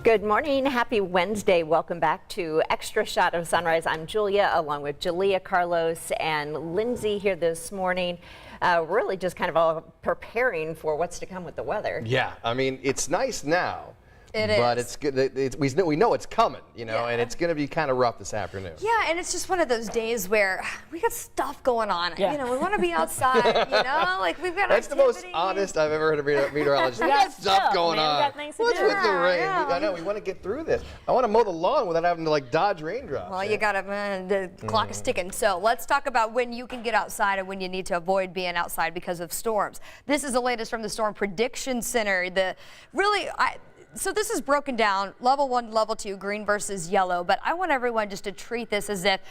Good morning. Happy Wednesday. Welcome back to Extra Shot of Sunrise. I'm Julia, along with Julia, Carlos, and Lindsay here this morning. Really just kind of all preparing for what's to come with the weather. Yeah, I mean, it's nice now. But it's good. We know it's coming, and it's going to be kind of rough this afternoon. Yeah, and it's just one of those days where we got stuff going on. Yeah. We want to be outside. Like we've got. That's the most honest I've ever heard a meteorologist. We got stuff going on. We got things to What's do. with the rain? Yeah. I know we want to get through this. I want to mow the lawn without having to dodge raindrops. Well, you gotta. The clock is ticking. So let's talk about when you can get outside and when you need to avoid being outside because of storms. This is the latest from the Storm Prediction Center. So this is broken down, level 1, level 2, green versus yellow, but I want everyone just to treat this as if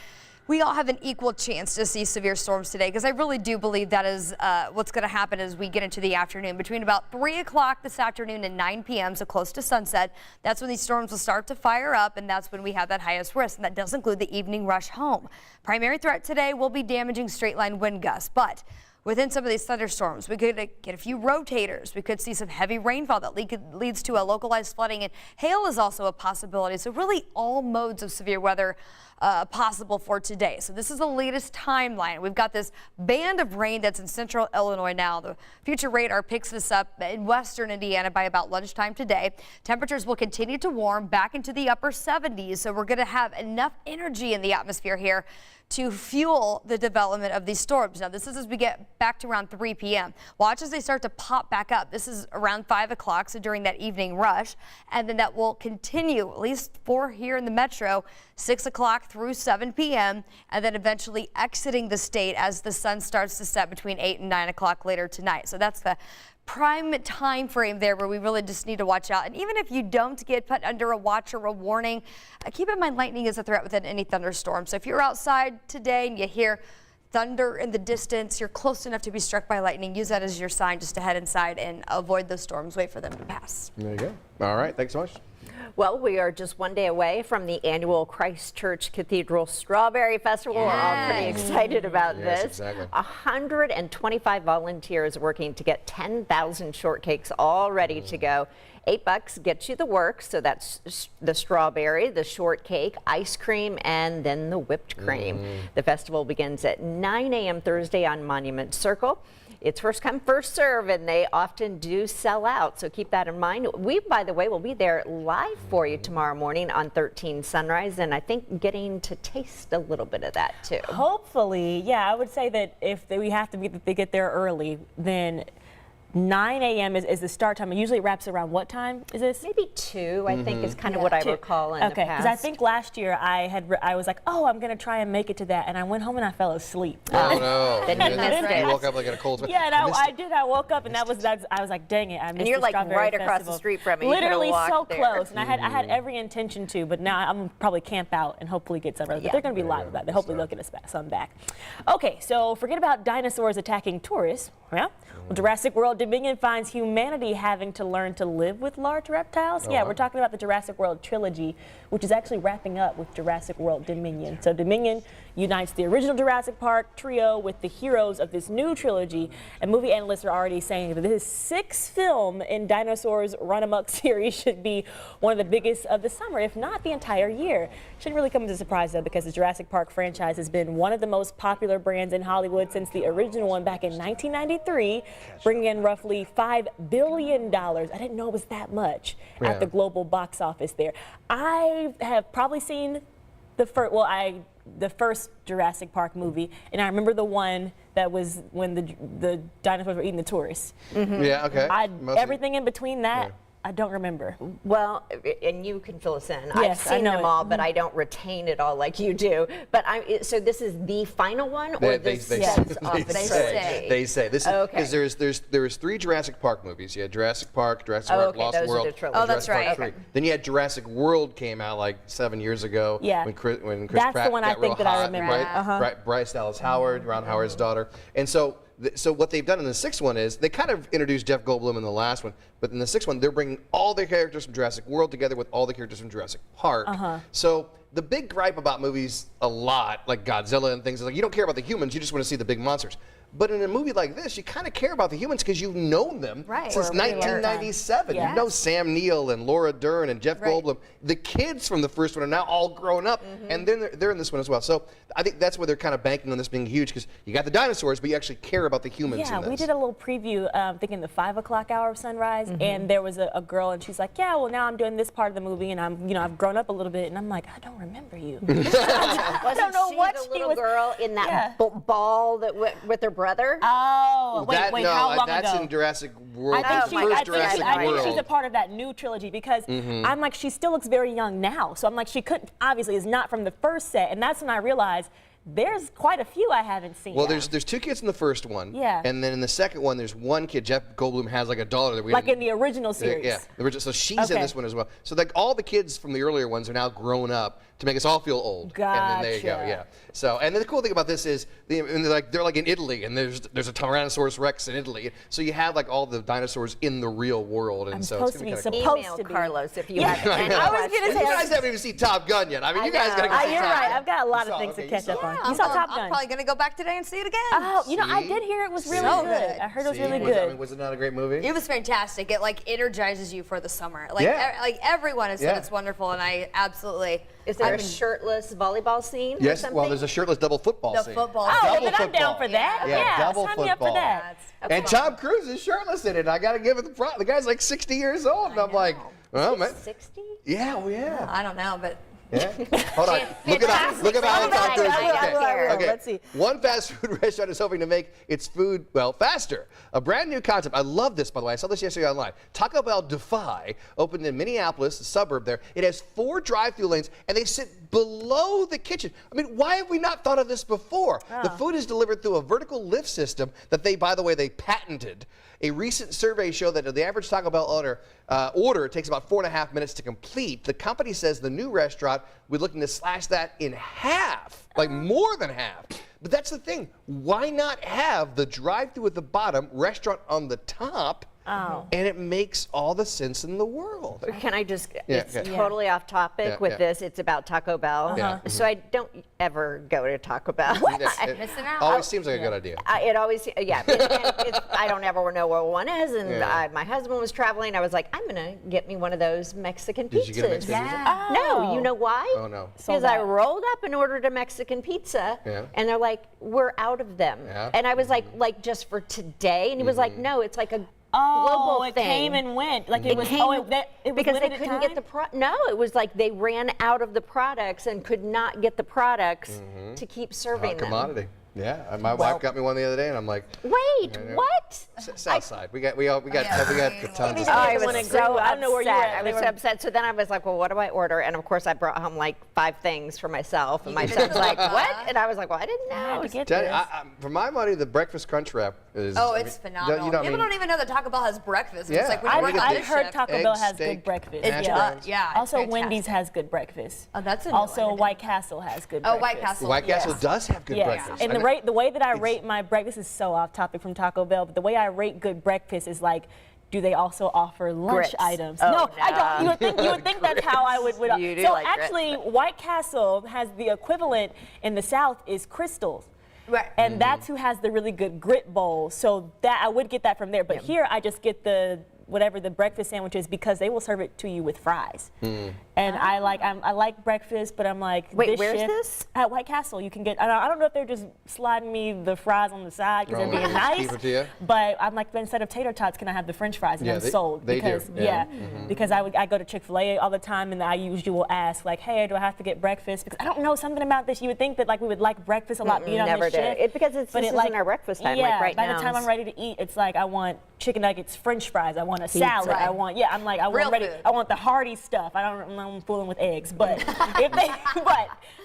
we all have an equal chance to see severe storms today, because I really do believe that is what's going to happen as we get into the afternoon. Between about 3 o'clock this afternoon and 9 p.m., so close to sunset, that's when these storms will start to fire up, and that's when we have that highest risk, and that does include the evening rush home. Primary threat today will be damaging straight-line wind gusts, but within some of these thunderstorms, we could get a few rotators. We could see some heavy rainfall that leads to a localized flooding, and hail is also a possibility. So really all modes of severe weather possible for today. So this is the latest timeline. We've got this band of rain that's in central Illinois now. The future radar picks this up in western Indiana by about lunchtime today. Temperatures will continue to warm back into the upper 70s. So we're going to have enough energy in the atmosphere here to fuel the development of these storms. Now, this is as we get back to around 3 p.m. Watch as they start to pop back up. This is around 5 o'clock, so during that evening rush. And then that will continue, at least for here in the metro, 6 o'clock through 7 p.m., and then eventually exiting the state as the sun starts to set between 8 and 9 o'clock later tonight. So that's the prime time frame there where we really just need to watch out. And even if you don't get put under a watch or a warning, keep in mind lightning is a threat within any thunderstorm. So if you're outside today and you hear thunder in the distance, you're close enough to be struck by lightning, use that as your sign just to head inside and avoid those storms. Wait for them to pass. There you go. All right. Thanks so much. Well, we are just one day away from the annual Christchurch Cathedral Strawberry Festival. We're all pretty excited about this. Exactly. 125 volunteers working to get 10,000 shortcakes all ready to go. $8 gets you the works, so that's the strawberry, the shortcake, ice cream, and then the whipped cream. The festival begins at 9 a.m. Thursday on Monument Circle. It's first come, first serve, and they often do sell out, so keep that in mind. We, by the way, will be there live for you tomorrow morning on 13 Sunrise, and I think getting to taste a little bit of that, too. Hopefully, yeah, I would say that if we have to get there early, then 9 a.m. is the start time. Usually it wraps around what time is this? Maybe 2, I think, is kind of what I recall in the past. Okay, because I think last year I was like, oh, I'm going to try and make it to that, and I went home and I fell asleep. Oh, no. Then you missed it. You woke up like in a cold sweat. Yeah, and I did. I woke up, and I was like, dang it, I missed And you're the like Strawberry right across Festival. the street from me. Literally so there. close, and I had every intention to, but now I'm probably camp out and hopefully get some. But they're going to be live about it. Hopefully they'll get us some back. Okay, so forget about dinosaurs attacking tourists. Yeah. Well, Jurassic World Dominion finds humanity having to learn to live with large reptiles. Yeah, we're talking about the Jurassic World trilogy, which is actually wrapping up with Jurassic World Dominion. So Dominion unites the original Jurassic Park trio with the heroes of this new trilogy, and movie analysts are already saying that this 6th film in Dinosaurs Run Amok series should be one of the biggest of the summer, if not the entire year. Shouldn't really come as a surprise, though, because the Jurassic Park franchise has been one of the most popular brands in Hollywood since the original one back in 1993, bringing in roughly $5 billion. I didn't know it was that much at the global box office there. I have probably seen the first Jurassic Park movie, and I remember the one that was when the dinosaurs were eating the tourists. Yeah, okay. Everything in between that, I don't remember. Well, and you can fill us in. Yes, I've seen them all, but I don't retain it all like you do. But so this is the final one, or this sets off the trilogy? They say this is because there's 3 Jurassic Park movies. You had Jurassic Park, Lost World, Oh, that's right. Park 3. Then you had Jurassic World came out like 7 years ago. Yeah. When Chris That's Pratt the one got I think real that I hot, remember. right? Bryce Dallas Howard, Ron Howard's daughter, and so what they've done in the 6th one is they kind of introduced Jeff Goldblum in the last one, but in the 6th one they're bringing all the characters from Jurassic World together with all the characters from Jurassic Park. So the big gripe about movies a lot, like Godzilla and things, is like you don't care about the humans, you just want to see the big monsters. But in a movie like this, you kind of care about the humans because you've known them Right. since For a really long time. 1997. Yeah. You know Sam Neill and Laura Dern and Jeff Goldblum. The kids from the first one are now all grown up, and then they're in this one as well. So I think that's where they're kind of banking on this being huge because you got the dinosaurs, but you actually care about the humans in this. We did a little preview, thinking the 5 o'clock hour of Sunrise, and there was a girl, and she's like, yeah, well, now I'm doing this part of the movie, and I've grown up a little bit, and I'm like, I don't remember you. I don't know she what the she little was. girl in that ball that with her brother? Oh, wait, No, how long that's ago? in Jurassic World. I think, the first Jurassic I think World. she's a part of that new trilogy because I'm like, she still looks very young now. So I'm like, she couldn't, obviously, is not from the first set. And that's when I realized there's quite a few I haven't seen. Well, there's 2 kids in the first one. Yeah. And then in the second one, there's 1 kid. Jeff Goldblum has like a daughter that we like didn't- in the original series. Yeah. The original, so she's in Okay. this one as well. So like all the kids from the earlier ones are now grown up to make us all feel old. And then there you go. Gotcha. Yeah. So and then the cool thing about this is they're like in Italy, and there's a Tyrannosaurus Rex in Italy. So you have like all the dinosaurs in the real world, and I'm so supposed it's to gonna be be kinda supposed Email to be. Carlos if you Yeah, have any I was gonna questions. cool. You guys haven't even seen Top Gun yet. I mean, you guys gotta go see You're Top right. Gun. I've got a lot of You things saw- to okay, catch up on. I'm You saw Top I'm Gun. probably going to go back today and see it again. Oh, I See? did hear it was really So good. good. I heard it was See? really Was- I good. mean, was it not a great movie? It was fantastic. It like energizes you for the summer. Like, Yeah. like everyone has said Yeah. it's wonderful, and I absolutely. Is there I a mean, shirtless volleyball scene or Yes. something? Well, there's a shirtless double football The scene. football. Oh, Double then I'm down football. for that. Yeah, double sign me up for football. that. And Tom Cruise is shirtless in it. I got to give it the guy's like 60 years old, and I'm like, well, man. 60? Yeah, well, yeah. I don't know, but Yeah. Hold on. Look at how Fantastic. Tom Cruise. I will. Okay. Okay. Let's see. One fast food restaurant is hoping to make its food, well, faster. A brand new concept. I love this, by the way. I saw this yesterday online. Taco Bell Defy opened in Minneapolis, a suburb there. It has 4 drive-through lanes, and they sit below the kitchen. I mean, why have we not thought of this before? The food is delivered through a vertical lift system that they, by the way, they patented. A recent survey showed that the average Taco Bell order takes about 4.5 minutes to complete. The company says the new restaurant, we're looking to slash that in half, like more than half. But that's the thing. Why not have the drive-through at the bottom, restaurant on the top, and it makes all the sense in the world. Can I just, Yeah, it's okay. totally off topic Yeah, with yeah. this. It's about Taco Bell. Yeah. So I don't ever go to Taco Bell. It missing out. always seems like a good idea. It always, yeah. I don't ever know where one is. And Yeah. my husband was traveling. I was like, I'm going to get me one of those Mexican pizzas. Did you get a Mexican pizza? No, you know why? Oh, no. Because I rolled up and ordered a Mexican pizza, Yeah. and they're like, we're out of them. Yeah. And I was like just for today. And he was like, no, it's like a Oh, global it thing. came and went. Like it It was. came Oh, it was because they limited couldn't get time? the no, it was like they ran out of the products and could not get the products to keep serving Hot them. commodity. Yeah, my wife got me one the other day, and I'm like, Wait, what? South Side. We got tons of I stuff. was Everyone so agreed. I don't know where you were upset. at. I They was were- so upset. So then I was like, well, what do I order? And of course, I brought home like 5 things for myself. And my son's like, what? And I was like, well, I didn't I had know. to get Tell you, this. for my money, the breakfast crunch wrap is. oh, I it's mean, phenomenal. you know what I People mean? don't even know that Taco Bell has breakfast. Yeah, It's like when I you mean, work on I've this heard shift. Taco Egg, Bell has steak, good breakfast. hash Yeah. browns. Yeah, it's Also, fantastic. Wendy's has good breakfast. Oh, that's a new Also, one. White Castle has good Oh, breakfast. White Castle. White Castle yes. does have good Yes, breakfast. and the way that I rate my breakfast is so off topic from Taco Bell, but the way I rate good breakfast is like, do they also offer lunch Grits. items? Oh, no, I no. don't. You would think that's how I would. You do so like grits. actually, White Castle has the equivalent in the South is Crystals. Right. And that's who has the really good grit bowl. So that I would get that from there. But here I just get the whatever the breakfast sandwich is because they will serve it to you with fries. And I like breakfast, but I'm like, Wait, this where's shift- this? At White Castle. You can get. I don't know if they're just sliding me the fries on the side because Oh, they're being yeah. nice. Keep it to you. But I'm like, instead of tater tots, can I have the French fries? And Yeah, I'm they- sold they do, because yeah. because I go to Chick-fil-A all the time, and I usually will ask like, hey, do I have to get breakfast? Because I don't know something about this. You would think that like we would like breakfast a lot being on never this did. shift. Because but this isn't our breakfast time, Yeah, like right by now the time is- I'm ready to eat, it's like I want chicken nuggets, French fries, I want a salad, Right. I want I'm like I Real want ready. food. I want the hearty stuff. I'm fooling with eggs, but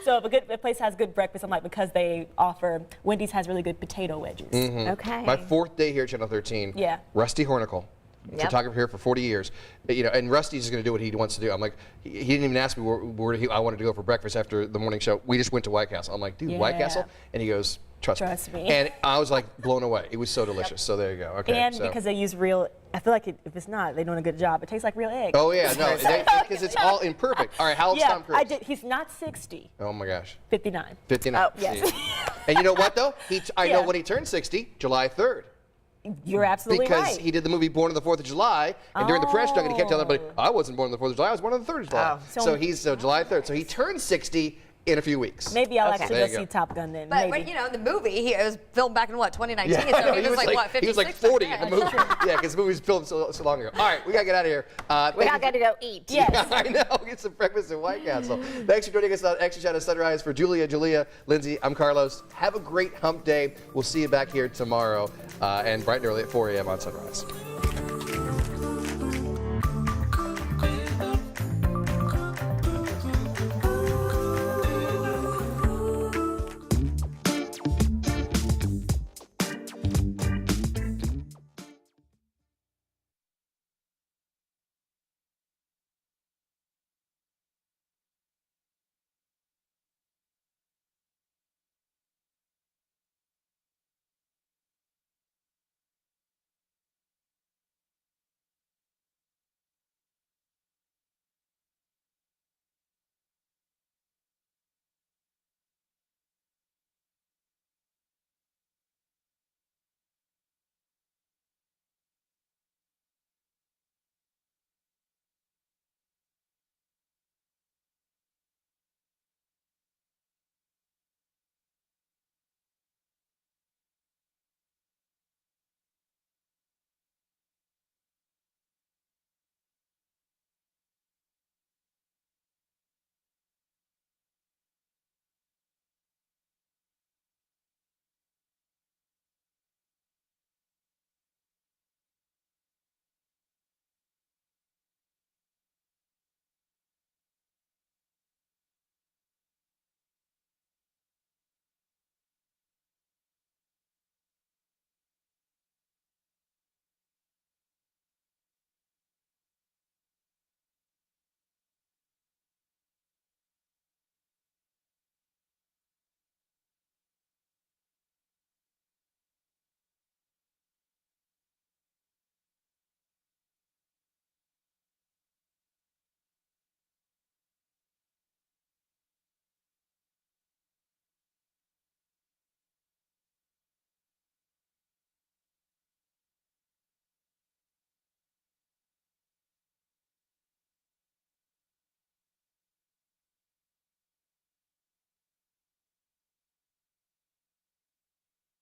so if a place has good breakfast, I'm like because they offer Wendy's has really good potato wedges. Okay. My 4th day here at Channel 13. Yeah. Rusty Hornicle. Yep. Photographer here for 40 years, and Rusty's just going to do what he wants to do. I'm like, he didn't even ask me where I wanted to go for breakfast after the morning show. We just went to White Castle. I'm like, dude, White Yeah. Castle? And he goes, trust me. Me. And I was like blown away. It was so delicious. So there you go. Okay. And so. because they use real, I feel like if it's not, they're doing a good job. It tastes like real eggs. Oh yeah, no, because it's all imperfect. All right, how old's yeah, Tom Cruise? He's not 60, Oh my gosh, 59. 59. Oh, yes. See. And you know what, though? I know Yeah. when he turned 60, July 3rd. You're absolutely Because right. he did the movie Born on the 4th of July, and during the press junket, he kept telling everybody, I wasn't born on the 4th of July, I was born on the 3rd of July. Oh. So he's July 3rd. So he turned 60 in a few weeks. Maybe I'll Okay. actually There go you see go. Top Gun then. But Maybe. you know, the movie, it was filmed back in what, 2019? Yeah, So he was like, what, 56? he was like 40 in the movie. Yeah, because the movie's filmed so long ago. All right, we got to get out of here. We got to go eat. Yes. I know. Get some breakfast at White Castle. Thanks for joining us on Extra Shot of Sunrise. For Julia, Lindsay, I'm Carlos. Have a great hump day. We'll see you back here tomorrow and bright and early at 4 a.m. on Sunrise.